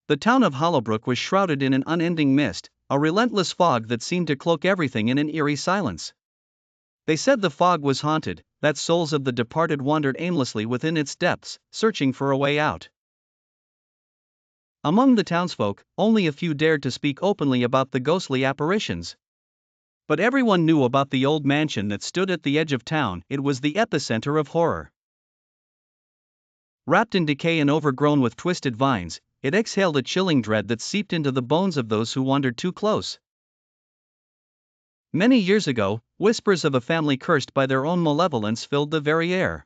The town of Hollowbrook was shrouded in an unending mist, a relentless fog that seemed to cloak everything in an eerie silence. They said the fog was haunted, that souls of the departed wandered aimlessly within its depths, searching for a way out. Among the townsfolk, only a few dared to speak openly about the ghostly apparitions. But everyone knew about the old mansion that stood at the edge of town. It was the epicenter of horror. Wrapped in decay and overgrown with twisted vines, it exhaled a chilling dread that seeped into the bones of those who wandered too close. Many years ago, whispers of a family cursed by their own malevolence filled the very air.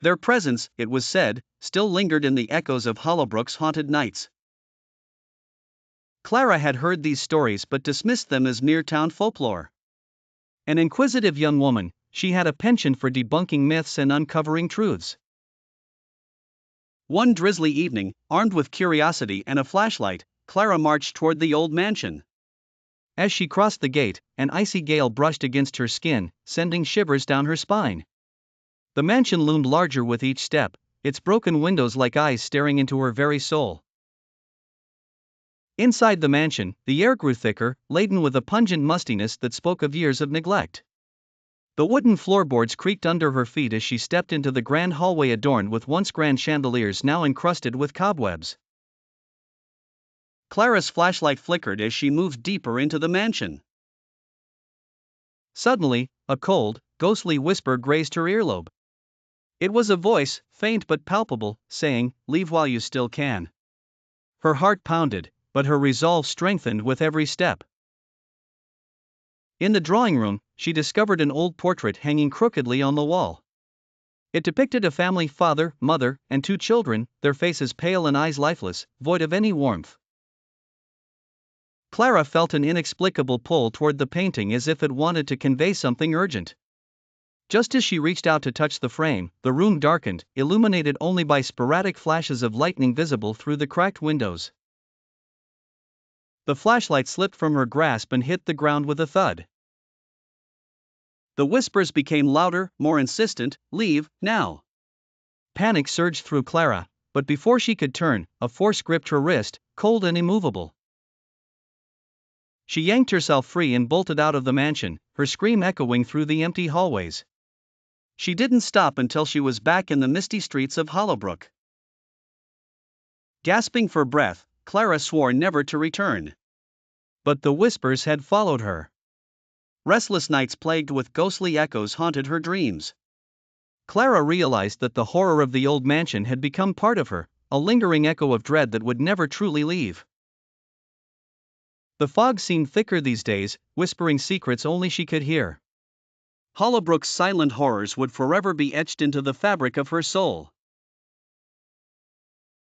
Their presence, it was said, still lingered in the echoes of Hollowbrook's haunted nights. Clara had heard these stories but dismissed them as mere town folklore. An inquisitive young woman, she had a penchant for debunking myths and uncovering truths. One drizzly evening, armed with curiosity and a flashlight, Clara marched toward the old mansion. As she crossed the gate, an icy gale brushed against her skin, sending shivers down her spine. The mansion loomed larger with each step, its broken windows like eyes staring into her very soul. Inside the mansion, the air grew thicker, laden with a pungent mustiness that spoke of years of neglect. The wooden floorboards creaked under her feet as she stepped into the grand hallway adorned with once grand chandeliers now encrusted with cobwebs. Clara's flashlight flickered as she moved deeper into the mansion. Suddenly, a cold, ghostly whisper grazed her earlobe. It was a voice, faint but palpable, saying, "Leave while you still can." Her heart pounded, but her resolve strengthened with every step. In the drawing room, she discovered an old portrait hanging crookedly on the wall. It depicted a family: father, mother, and two children, their faces pale and eyes lifeless, void of any warmth. Clara felt an inexplicable pull toward the painting as if it wanted to convey something urgent. Just as she reached out to touch the frame, the room darkened, illuminated only by sporadic flashes of lightning visible through the cracked windows. The flashlight slipped from her grasp and hit the ground with a thud. The whispers became louder, more insistent. "Leave, now." Panic surged through Clara, but before she could turn, a force gripped her wrist, cold and immovable. She yanked herself free and bolted out of the mansion, her scream echoing through the empty hallways. She didn't stop until she was back in the misty streets of Hollowbrook. Gasping for breath, Clara swore never to return. But the whispers had followed her. Restless nights plagued with ghostly echoes haunted her dreams. Clara realized that the horror of the old mansion had become part of her, a lingering echo of dread that would never truly leave. The fog seemed thicker these days, whispering secrets only she could hear. Hollowbrook's silent horrors would forever be etched into the fabric of her soul.